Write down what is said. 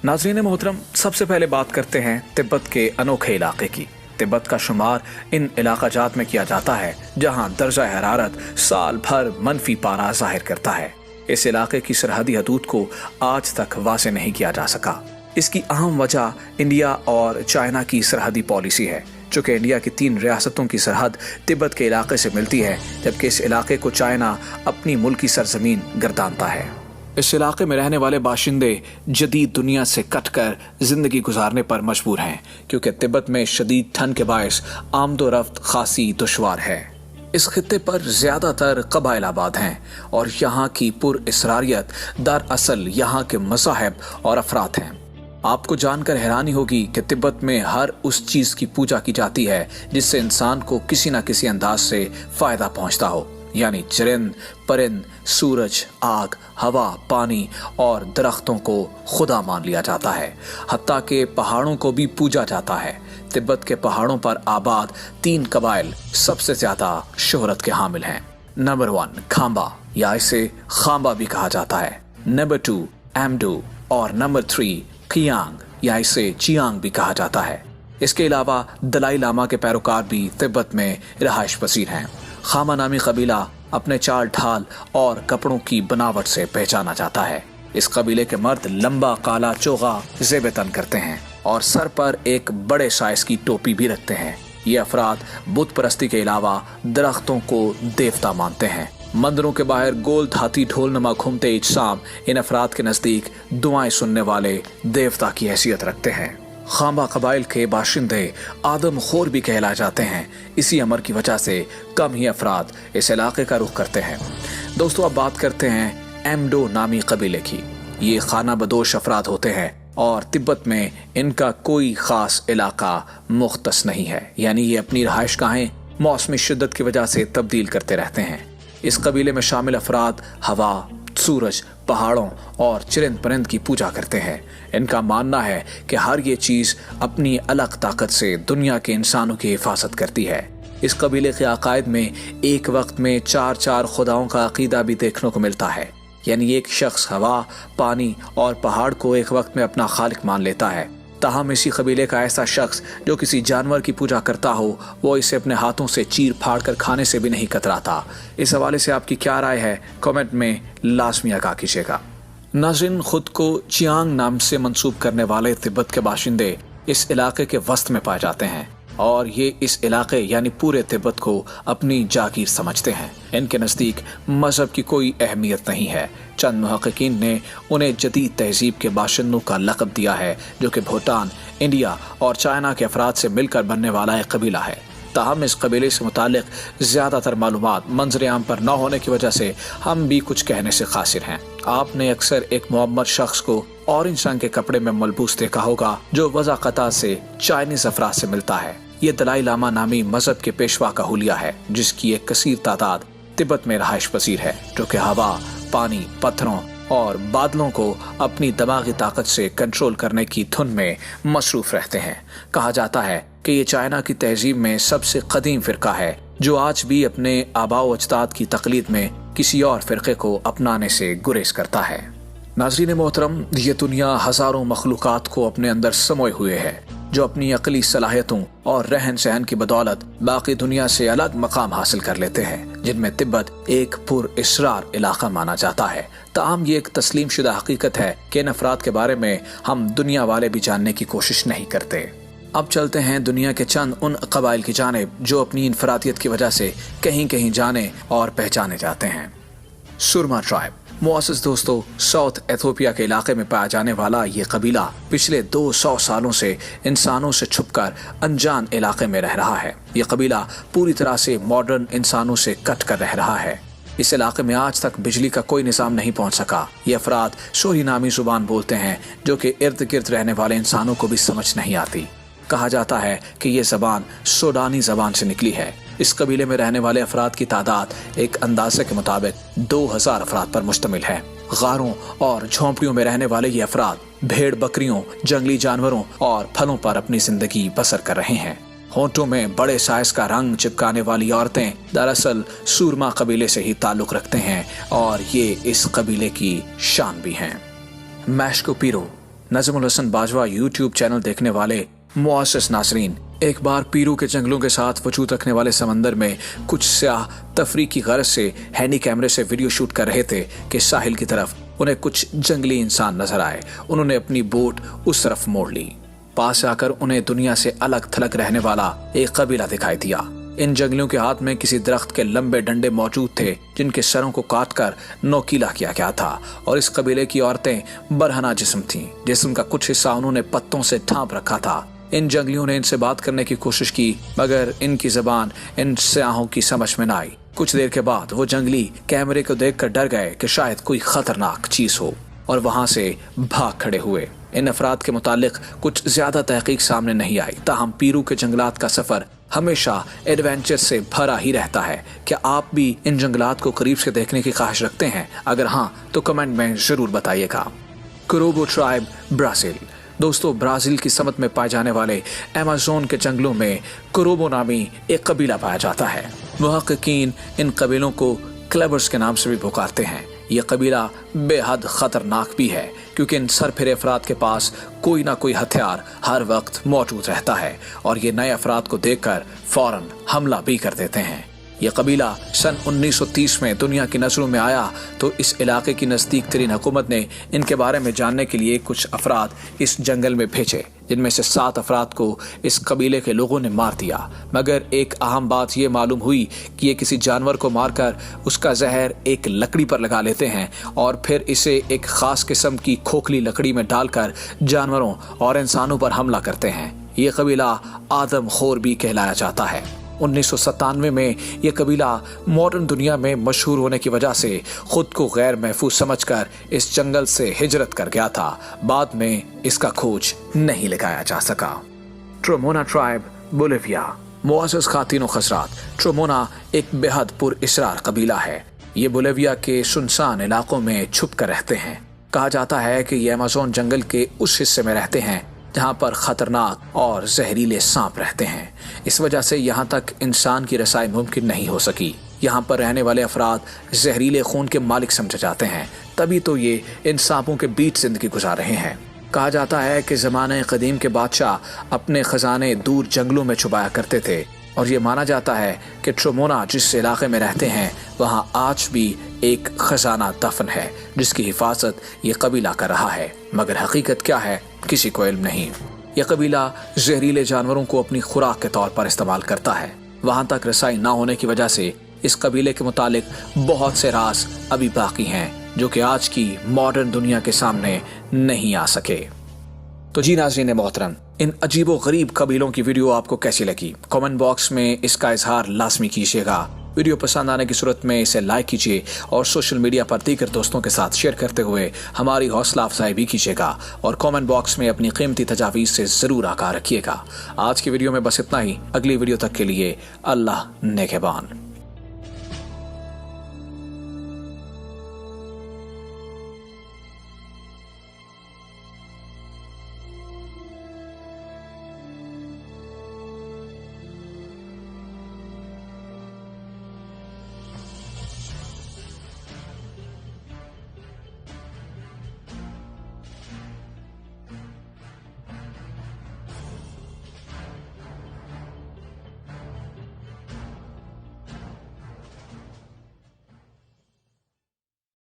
नाज़रीन मोहतरम, सबसे पहले बात करते हैं तिब्बत के अनोखे इलाके की। तिब्बत का शुमार इन इलाका जात में किया जाता है जहां दर्जा हरारत साल भर मनफी पारा जाहिर करता है। इस इलाके की सरहदी हदूद को आज तक वाज़ेह नहीं किया जा सका। इसकी अहम वजह इंडिया और चाइना की सरहदी पॉलिसी है। चूँकि इंडिया की 3 रियासतों की सरहद तिब्बत के इलाके से मिलती है, जबकि इस इलाके को चाइना अपनी मुल्की सरजमीन गर्दानता है। इस इलाके में रहने वाले बाशिंदे जदीद दुनिया से कटकर जिंदगी गुजारने पर मजबूर हैं, क्योंकि तिब्बत में शदीद ठंड के बायस आमदोरफ्त खासी दुश्वार है। इस खित्ते पर ज्यादातर कबाइल आबाद हैं और यहाँ की पुरअसरारियत दरअसल यहाँ के मज़ाहब और अफराद हैं। आपको जानकर हैरानी होगी कि तिब्बत में हर उस चीज की पूजा की जाती है जिससे इंसान को किसी न किसी अंदाज से फायदा पहुंचता हो, यानी चरिंद, परिंद, सूरज, आग, हवा, पानी और दरख्तों को खुदा मान लिया जाता है। हत्ता के पहाड़ों को भी पूजा जाता है। तिब्बत के पहाड़ों पर आबाद 3 कबाइल सबसे ज्यादा शोहरत के हामिल हैं। नंबर 1 खांबा, या इसे खांबा भी कहा जाता है। नंबर 2 एमडू और नंबर 3 खियांग, या इसे चियांग भी कहा जाता है। इसके अलावा दलाई लामा के पैरोकार भी तिब्बत में रहायश पसीर हैं। खामा नामी कबीला अपने चाल ढाल और कपड़ों की बनावट से पहचाना जाता है। इस कबीले के मर्द लंबा काला चोगा ज़ेब तन करते हैं और सर पर एक बड़े साइज की टोपी भी रखते हैं। ये अफराद बुत परस्ती के अलावा दरख्तों को देवता मानते हैं। मंदिरों के बाहर गोल धाती ढोल नमा घूमते इज्साम इन अफराद के नजदीक दुआएं सुनने वाले देवता की हैसियत रखते हैं। खांबा कबाइल के बाशिंदे आदम खोर भी कहलाए जाते हैं। इसी अमर की वजह से कम ही अफराद इस इलाके का रुख करते हैं। दोस्तों, अब बात करते हैं एमडो नामी कबीले की। ये खाना बदोश अफराद होते हैं और तिब्बत में इनका कोई खास इलाका मुख्तस नहीं है, यानी ये अपनी रहायशगाहें मौसमी शिद्दत की वजह से तब्दील करते रहते हैं। इस कबीले में शामिल अफराद हवा, सूरज, पहाड़ों और चरिंद परिंद की पूजा करते हैं। इनका मानना है कि हर ये चीज अपनी अलग ताकत से दुनिया के इंसानों की हिफाजत करती है। इस कबीले के अकायद में एक वक्त में 4 खुदाओं का अकीदा भी देखने को मिलता है, यानी एक शख्स हवा, पानी और पहाड़ को एक वक्त में अपना खालिक मान लेता है। ताहम इसी कबीले का ऐसा शख्स जो किसी जानवर की पूजा करता हो, वो इसे अपने हाथों से चीर फाड़ कर खाने से भी नहीं कतराता। इस हवाले से आपकी क्या राय है, कमेंट में लाजमी आगाह कीजिएगा। नाज़रीन, खुद को चियांग नाम से मंसूब करने वाले तिब्बत के बाशिंदे इस इलाके के वस्त में पाए जाते हैं और ये इस इलाके यानी पूरे तिब्बत को अपनी जागीर समझते हैं। इनके नज़दीक मजहब की कोई अहमियत नहीं है। चंद मुहक्किकीन ने उन्हें जदीद तहजीब के बाशिंदों का लक़ब दिया है, जो कि भूटान, इंडिया और चाइना के अफराद से मिलकर बनने वाला एक कबीला है। ताहम इस कबीले से मुतालिक ज़्यादातर मालूमात मंजर आम पर न होने की वजह से हम भी कुछ कहने से कासिर हैं। आपने अक्सर एक मोहम्मद शख्स को ऑरेंज रंग के कपड़े में मलबूस देखा होगा, जो वज़ाक़ता से चाइनीज़ अफराद से मिलता है। ये दलाई लामा नामी मजहब के पेशवा का हुलिया है, जिसकी एक कसीर तादाद तिब्बत में रहायश पसीर है, जो कि हवा, पानी, पत्थरों और बादलों को अपनी दिमागी ताकत से कंट्रोल करने की धुन में मसरूफ रहते हैं। कहा जाता है कि ये चाइना की तहजीब में सबसे कदीम फिरका है, जो आज भी अपने आबाओ अजदाद की तकलीद में किसी और फिरके को अपनाने से गुरेज करता है। नाज़रीन मोहतरम, ये दुनिया हजारों मखलूकात को अपने अंदर समोए हुए है, जो अपनी अकली सलाहियतों और रहन सहन की बदौलत बाकी दुनिया से अलग मकाम हासिल कर लेते हैं, जिनमें तिब्बत एक पुरअसरार इलाका माना जाता है। ताहम ये एक तस्लीम शुदा हकीकत है कि इन अफराद के बारे में हम दुनिया वाले भी जानने की कोशिश नहीं करते। अब चलते हैं दुनिया के चंद उन कबाइल की जानिब जो अपनी इनफरादियत की वजह से कहीं कहीं जाने और पहचाने जाते हैं। सुरमा ट्राइब। मुआज़्ज़िज़ दोस्तों, साउथ एथियोपिया के इलाके में पाया जाने वाला ये कबीला पिछले 200 सालों से इंसानों से छुपकर अनजान इलाके में रह रहा है। ये कबीला पूरी तरह से मॉडर्न इंसानों से कट कर रह रहा है। इस इलाके में आज तक बिजली का कोई निज़ाम नहीं पहुंच सका। ये अफराद सोही नामी जुबान बोलते हैं, जो कि इर्द गिर्द रहने वाले इंसानों को भी समझ नहीं आती। कहा जाता है कि ये जबान सूडानी जबान से निकली है। इस कबीले में रहने वाले अफराद की तादाद एक अंदाजे के मुताबिक 2000 अफराद पर मुश्तमिल है। गारों और झोंपड़ियों में रहने वाले ये अफराद भेड़ बकरियों, जंगली जानवरों और फलों पर अपनी जिंदगी बसर कर रहे हैं। होंठों में बड़े साइज का रंग चिपकाने वाली औरतें दरअसल सूरमा कबीले से ही ताल्लुक रखते हैं और ये इस कबीले की शान भी हैं। मैश्को पीरो, नजमुल हसन बाजवा यूट्यूब चैनल देखने वाले मुआज़्ज़ज़ नाज़रीन, एक बार पीरू के जंगलों के साथ वजूद रखने वाले समंदर में कुछ स्याह तफरी की गरज से हैंडी कैमरे से वीडियो शूट कर रहे थे कि साहिल की तरफ उन्हें कुछ जंगली इंसान नजर आए। उन्होंने अपनी बोट उस तरफ मोड़ ली। पास आकर उन्हें दुनिया से अलग थलग रहने वाला एक कबीला दिखाई दिया। इन जंगलियों के हाथ में किसी दरख्त के लंबे डंडे मौजूद थे जिनके सरों को काटकर नोकीला किया गया था, और इस कबीले की औरतें बरहना जिस्म थीं। जिस्म का कुछ हिस्सा उन्होंने पत्तों से ढांप रखा था। इन जंगलियों ने इनसे बात करने की कोशिश की, मगर इनकी जबान इन स्याहों की समझ में न आई। कुछ देर के बाद वो जंगली कैमरे को देखकर डर गए कि शायद कोई खतरनाक चीज हो, और वहां से भाग खड़े हुए। इन अफराद के मुतालिक कुछ ज्यादा तहकीक सामने नहीं आई, ताहम पीरू के जंगलात का सफर हमेशा एडवेंचर से भरा ही रहता है। क्या आप भी इन जंगलात को करीब से देखने की ख्वाहिश रखते हैं? अगर हाँ तो कमेंट में जरूर बताइएगा। कुरुबो ट्राइब, ब्राजील। दोस्तों, ब्राजील की समत में पाए जाने वाले अमेज़न के जंगलों में कुरुबो नामी एक कबीला पाया जाता है। मुहक्किकीन इन कबीलों को क्लबर्स के नाम से भी पुकारते हैं। यह कबीला बेहद खतरनाक भी है, क्योंकि इन सरफिरे अफराद के पास कोई ना कोई हथियार हर वक्त मौजूद रहता है, और ये नए अफराद को देखकर फौरन हमला भी कर देते हैं। यह कबीला सन 1930 में दुनिया की नजरों में आया तो इस इलाके की नज़दीक तरीन हुकूमत ने इनके बारे में जानने के लिए कुछ अफराद इस जंगल में भेजे, जिनमें से 7 अफराद को इस कबीले के लोगों ने मार दिया। मगर एक अहम बात ये मालूम हुई कि ये किसी जानवर को मारकर उसका जहर एक लकड़ी पर लगा लेते हैं, और फिर इसे एक खास किस्म की खोखली लकड़ी में डालकर जानवरों और इंसानों पर हमला करते हैं। ये कबीला आदमखोर भी कहलाया जाता है। 1997 में यह कबीला मॉडर्न दुनिया में मशहूर होने की वजह से खुद को गैर महफूज समझकर इस जंगल से हिजरत कर गया था। बाद में इसका खोज नहीं लगाया जा सका। ट्रोमोना ट्राइब, बोलिविया। मुआज़्ज़ज़ खातिन व हज़रात, ट्रोमोना एक बेहद पुरअसरार कबीला है। ये बोलिविया के सुनसान इलाकों में छुप कर रहते हैं। कहा जाता है कि ये अमेज़न जंगल के उस हिस्से में रहते हैं जहाँ पर खतरनाक और जहरीले सांप रहते हैं। इस वजह से यहाँ तक इंसान की रसाई मुमकिन नहीं हो सकी। यहाँ पर रहने वाले अफराद जहरीले खून के मालिक समझे जाते हैं, तभी तो ये इन सांपों के बीच जिंदगी गुजार रहे हैं। कहा जाता है कि ज़माने क़दीम के बादशाह अपने खजाने दूर जंगलों में छुपाया करते थे, और ये माना जाता है कि ट्रोमोना जिस इलाके में रहते हैं वहाँ आज भी एक खजाना दफन है जिसकी हिफाजत ये कबीला कर रहा है। मगर हकीकत क्या है किसी को इल्म नहीं। यह कबीला जहरीले जानवरों को अपनी खुराक के तौर पर इस्तेमाल करता है। वहाँ तक रसाई ना होने की वजह से इस कबीले के मुतालिक बहुत से राज अभी बाकी हैं जो कि आज की मॉडर्न दुनिया के सामने नहीं आ सके। तो जी नाज़रीन मोहतरम, इन अजीबो गरीब कबीलों की वीडियो आपको कैसी लगी? कमेंट बॉक्स में इसका इजहार लाजमी कीजिएगा। वीडियो पसंद आने की सूरत में इसे लाइक कीजिए और सोशल मीडिया पर दीगर दोस्तों के साथ शेयर करते हुए हमारी हौसला अफजाई भी कीजिएगा, और कमेंट बॉक्स में अपनी कीमती तजावीज़ से ज़रूर आगाह रखिएगा। आज की वीडियो में बस इतना ही। अगली वीडियो तक के लिए अल्लाह नेगहबान।